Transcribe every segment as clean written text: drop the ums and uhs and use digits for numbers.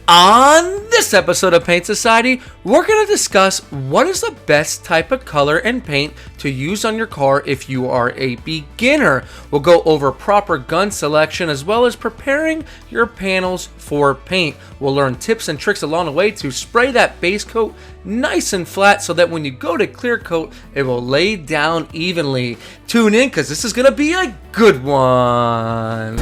On this episode of Paint Society, we're going to discuss what is the best type of color and paint to use on your car if you are a beginner. We'll go over proper gun selection as well as preparing your panels for paint. We'll learn tips and tricks along the way to spray that base coat nice and flat so that when you go to clear coat, it will lay down evenly. Tune in because this is going to be a good one.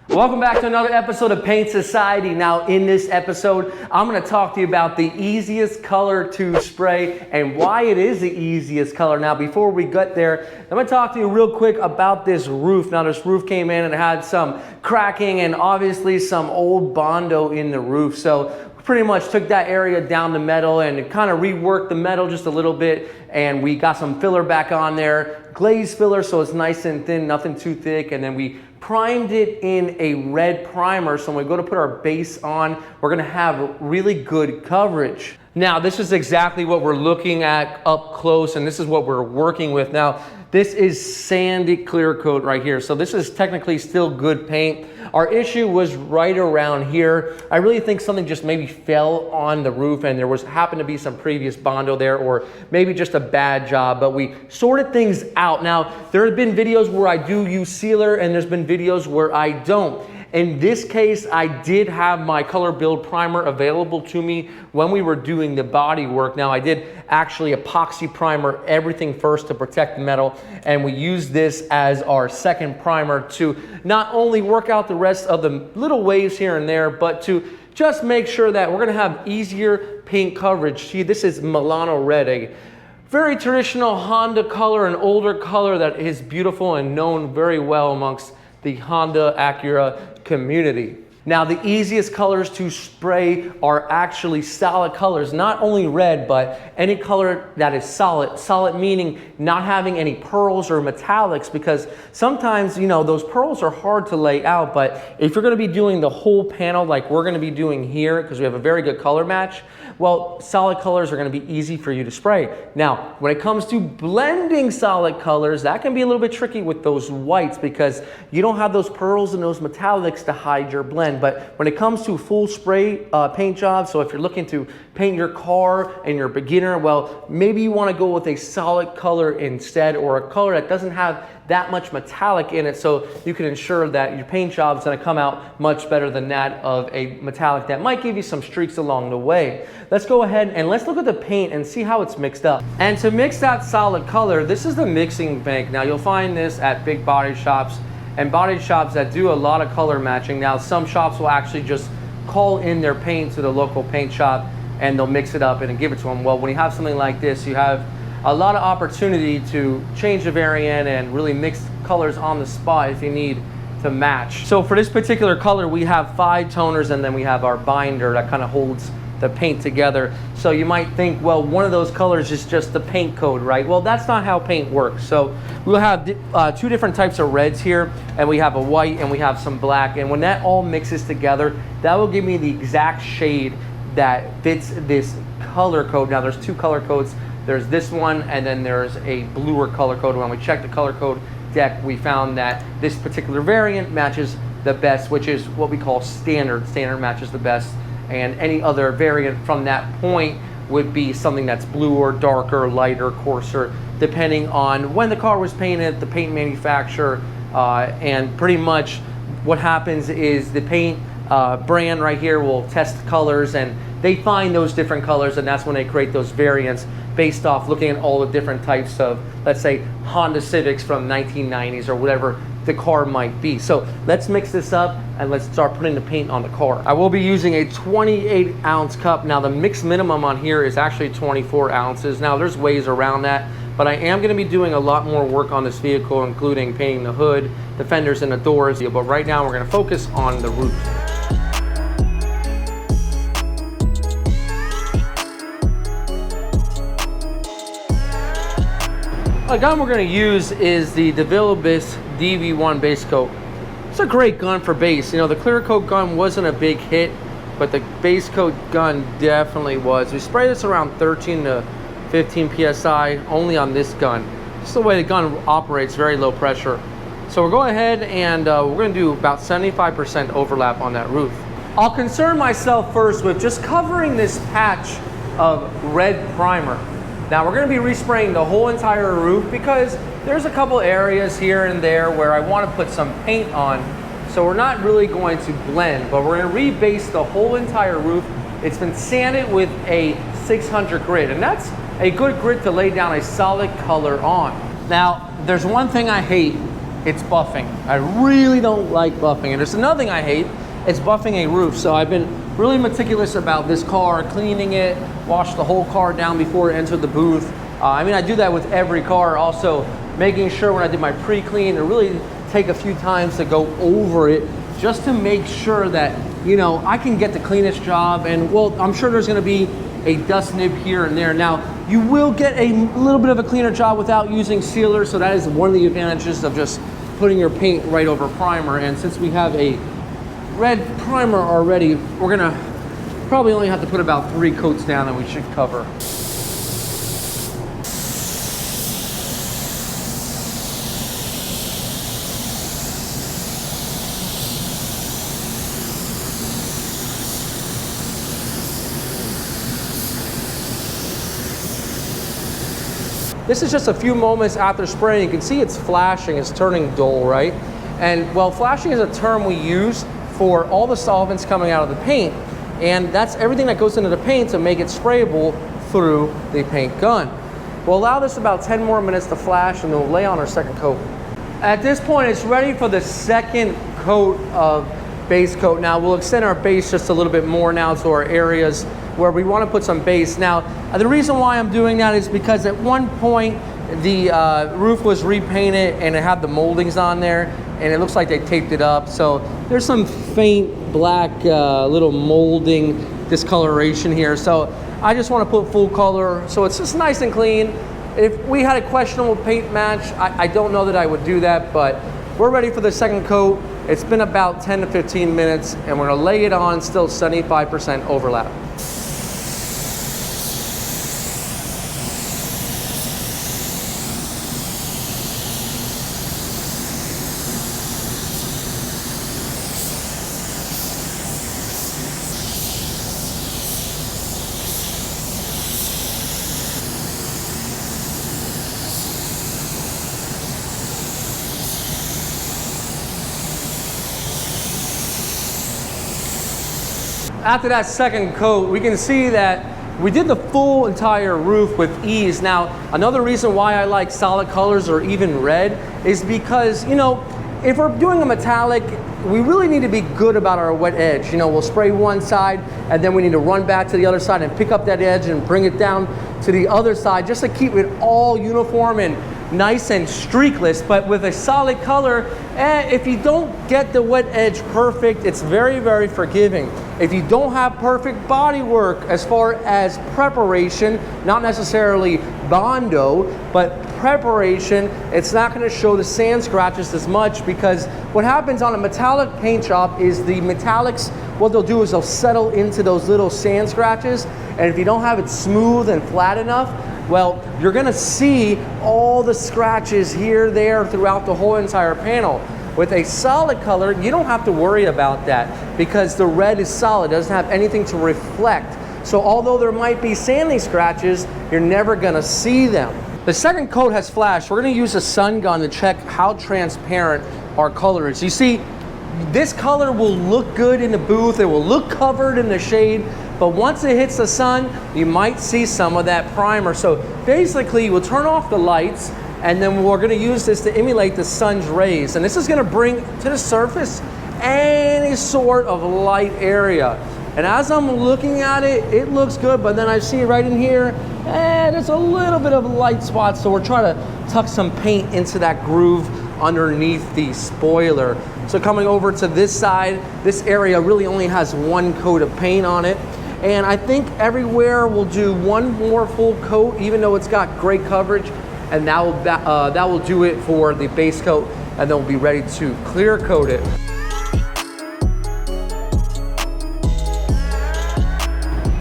Welcome back to another episode of Paint Society. Now in this episode, I'm going to talk to you about the easiest color to spray and why it is the easiest color. Now before we get there, I'm going to talk to you real quick about this roof. Now this roof came in and it had some cracking and obviously some old Bondo in the roof. So we pretty much took that area down to metal and kind of reworked the metal just a little bit, and we got some filler back on there, glaze filler so it's nice and thin, nothing too thick, and then we primed it in a red primer, so when we go to put our base on, we're gonna have really good coverage. Now, this is exactly what we're looking at up close, and this is what we're working with. Now, this is sandy clear coat right here, so this is technically still good paint. Our issue was right around here. I really think something just maybe fell on the roof and there happened to be some previous Bondo there, or maybe just a bad job, but we sorted things out. Now, there have been videos where I do use sealer and there's been videos where I don't. In this case, I did have my Color Build primer available to me when we were doing the body work. Now, I did actually epoxy primer everything first to protect the metal, and we used this as our second primer to not only work out the rest of the little waves here and there, but to just make sure that we're gonna have easier paint coverage. See, this is Milano Red, a very traditional Honda color, an older color that is beautiful and known very well amongst the Honda Acura community. Now, the easiest colors to spray are actually solid colors, not only red, but any color that is solid. Solid meaning not having any pearls or metallics, because sometimes, you know, those pearls are hard to lay out, but if you're gonna be doing the whole panel like we're gonna be doing here, because we have a very good color match, well, solid colors are gonna be easy for you to spray. Now, when it comes to blending solid colors, that can be a little bit tricky with those whites because you don't have those pearls and those metallics to hide your blend. But when it comes to full spray paint jobs, so if you're looking to paint your car and you're a beginner, well, maybe you want to go with a solid color instead, or a color that doesn't have that much metallic in it, so you can ensure that your paint job is going to come out much better than that of a metallic that might give you some streaks along the way. Let's go ahead and let's look at the paint and see how it's mixed up. And to mix that solid color, this is the mixing bank. Now, you'll find this at big body shops and body shops that do a lot of color matching. Now, some shops will actually just call in their paint to the local paint shop and they'll mix it up and give it to them. Well, when you have something like this, you have a lot of opportunity to change the variant and really mix colors on the spot if you need to match. So for this particular color, we have 5 toners and then we have our binder that kind of holds the paint together. So you might think, well, one of those colors is just the paint code, right? Well, that's not how paint works. So we'll have 2 different types of reds here, and we have a white and we have some black. And when that all mixes together, that will give me the exact shade that fits this color code. Now, there's 2 color codes. There's this one, and then there's a bluer color code. When we checked the color code deck, we found that this particular variant matches the best, which is what we call standard. Standard matches the best. And any other variant from that point would be something that's bluer, darker, lighter, coarser, depending on when the car was painted, the paint manufacturer, and pretty much what happens is the paint brand right here will test colors and they find those different colors, and that's when they create those variants based off looking at all the different types of, let's say, Honda Civics from 1990s or whatever the car might be. So let's mix this up and let's start putting the paint on the car. I will be using a 28 ounce cup. Now, the mix minimum on here is actually 24 ounces. Now, there's ways around that, but I am gonna be doing a lot more work on this vehicle, including painting the hood, the fenders, and the doors. But right now, we're gonna focus on the roof. A gun we're going to use is the DeVille Abyss DV1 base coat. It's a great gun for base. You know, the clear coat gun wasn't a big hit, but the base coat gun definitely was. We spray this around 13 to 15 PSI only on this gun. Just the way the gun operates, very low pressure. So we'll go ahead and we're gonna do about 75% overlap on that roof. I'll concern myself first with just covering this patch of red primer. Now we're gonna be respraying the whole entire roof because there's a couple areas here and there where I wanna put some paint on. So we're not really going to blend, but we're gonna rebase the whole entire roof. It's been sanded with a 600 grit, and that's a good grit to lay down a solid color on. Now, there's one thing I hate, it's buffing. I really don't like buffing. And there's another thing I hate, it's buffing a roof. So I've been really meticulous about this car, cleaning it, wash the whole car down before it entered the booth. I mean, I do that with every car. Also, making sure when I did my pre-clean to really take a few times to go over it just to make sure that, you know, I can get the cleanest job. And well, I'm sure there's gonna be a dust nib here and there. Now, you will get a little bit of a cleaner job without using sealer, so that is one of the advantages of just putting your paint right over primer. And since we have a red primer already, we're gonna probably only have to put about 3 coats down and we should cover. This is just a few moments after spraying. You can see it's flashing, it's turning dull, right? And well, flashing is a term we use for all the solvents coming out of the paint. And that's everything that goes into the paint to make it sprayable through the paint gun. We'll allow this about 10 more minutes to flash and then we'll lay on our second coat. At this point, it's ready for the second coat of base coat. Now we'll extend our base just a little bit more now to our areas where we want to put some base. Now, the reason why I'm doing that is because at one point the roof was repainted and it had the moldings on there and it looks like they taped it up. So there's some faint black little molding discoloration here. So I just want to put full color so it's just nice and clean. If we had a questionable paint match, I don't know that I would do that, but we're ready for the second coat. It's been about 10 to 15 minutes and we're gonna lay it on still 75% overlap. After that second coat, we can see that we did the full entire roof with ease. Now, another reason why I like solid colors or even red is because, you know, if we're doing a metallic, we really need to be good about our wet edge. You know, we'll spray one side and then we need to run back to the other side and pick up that edge and bring it down to the other side just to keep it all uniform and nice and streakless. But with a solid color, if you don't get the wet edge perfect, it's very, very forgiving. If you don't have perfect body work as far as preparation, not necessarily Bondo, but preparation, it's not going to show the sand scratches as much, because what happens on a metallic paint job is the metallics, what they'll do is they'll settle into those little sand scratches, and if you don't have it smooth and flat enough, well, you're going to see all the scratches here, there, throughout the whole entire panel. With a solid color, you don't have to worry about that because the red is solid, doesn't have anything to reflect. So although there might be sanding scratches, you're never gonna see them. The second coat has flashed. We're gonna use a sun gun to check how transparent our color is. You see, this color will look good in the booth, it will look covered in the shade, but once it hits the sun, you might see some of that primer. So basically, we'll turn off the lights, and then we're gonna use this to emulate the sun's rays. And this is gonna bring to the surface any sort of light area. And as I'm looking at it, it looks good, but then I see right in here, there's a little bit of light spots. So we're trying to tuck some paint into that groove underneath the spoiler. So coming over to this side, this area really only has one coat of paint on it. And I think everywhere we'll do one more full coat, even though it's got great coverage. And that will do it for the base coat, and then we'll be ready to clear coat it.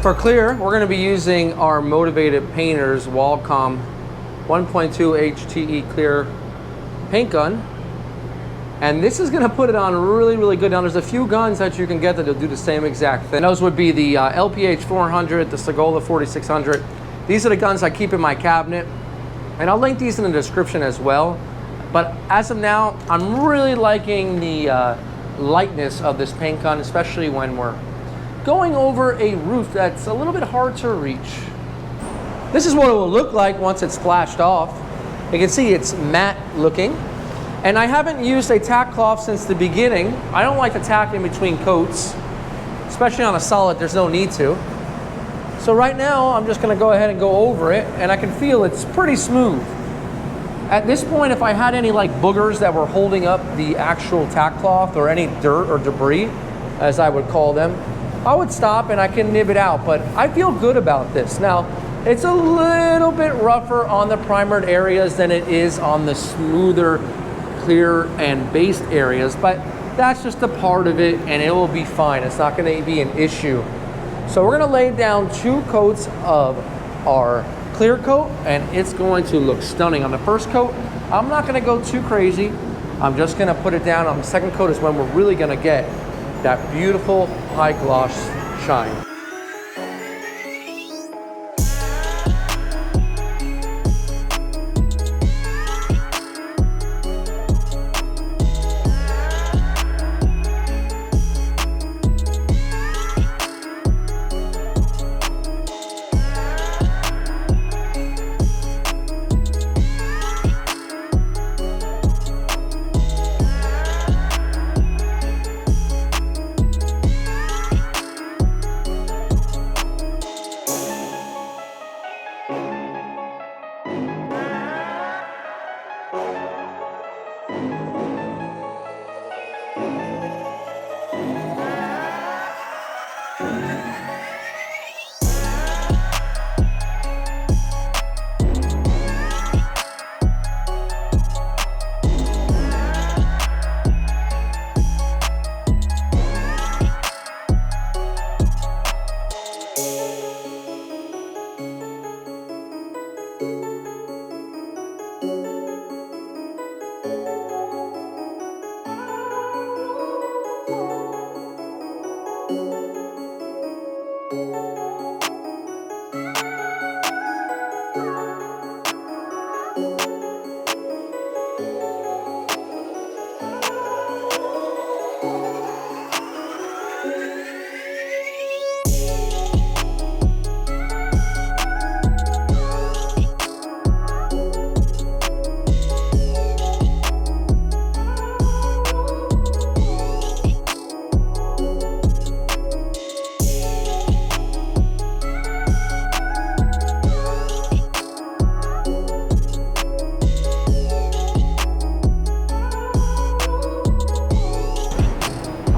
For clear, we're going to be using our Motivated Painters Walcom 1.2 HTE clear paint gun. And this is gonna put it on really, really good. Now there's a few guns that you can get that'll do the same exact thing. Those would be the LPH 400, the Sagola 4600. These are the guns I keep in my cabinet. And I'll link these in the description as well. But as of now, I'm really liking the lightness of this paint gun, especially when we're going over a roof that's a little bit hard to reach. This is what it will look like once it's splashed off. You can see it's matte looking. And I haven't used a tack cloth since the beginning. I don't like to tack in between coats, especially on a solid, there's no need to. So right now, I'm just gonna go ahead and go over it, and I can feel it's pretty smooth. At this point, if I had any like boogers that were holding up the actual tack cloth or any dirt or debris, as I would call them, I would stop and I can nib it out, but I feel good about this. Now, it's a little bit rougher on the primered areas than it is on the smoother, clear and based areas, but that's just a part of it and it will be fine. It's not gonna be an issue. So we're gonna lay down 2 coats of our clear coat and it's going to look stunning. On the first coat, I'm not gonna go too crazy. I'm just gonna put it down. On the second coat is when we're really gonna get that beautiful high gloss shine.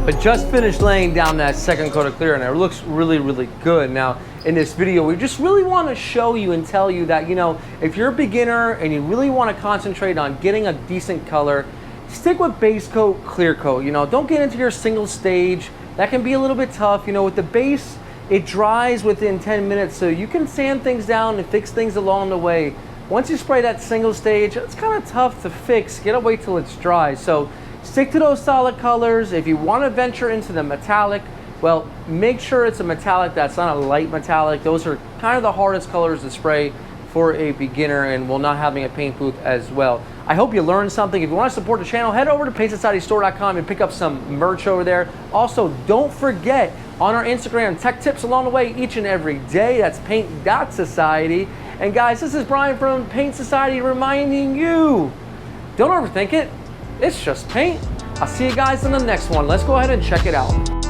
But just finished laying down that second coat of clear and it looks really, really good. Now, in this video, we just really want to show you and tell you that, you know, if you're a beginner and you really want to concentrate on getting a decent color, stick with base coat, clear coat. You know, don't get into your single stage. That can be a little bit tough. You know, with the base, it dries within 10 minutes, so you can sand things down and fix things along the way. Once you spray that single stage, it's kind of tough to fix. You gotta wait till it's dry. So stick to those solid colors. If you want to venture into the metallic, well, make sure it's a metallic that's not a light metallic. Those are kind of the hardest colors to spray for a beginner, and while not having a paint booth as well. I hope you learned something. If you want to support the channel, head over to paintsocietystore.com and pick up some merch over there. Also, don't forget, on our Instagram, tech tips along the way each and every day. That's paint.society. And guys, this is Brian from Paint Society reminding you, don't overthink it. It's just paint. I'll see you guys in the next one. Let's go ahead and check it out.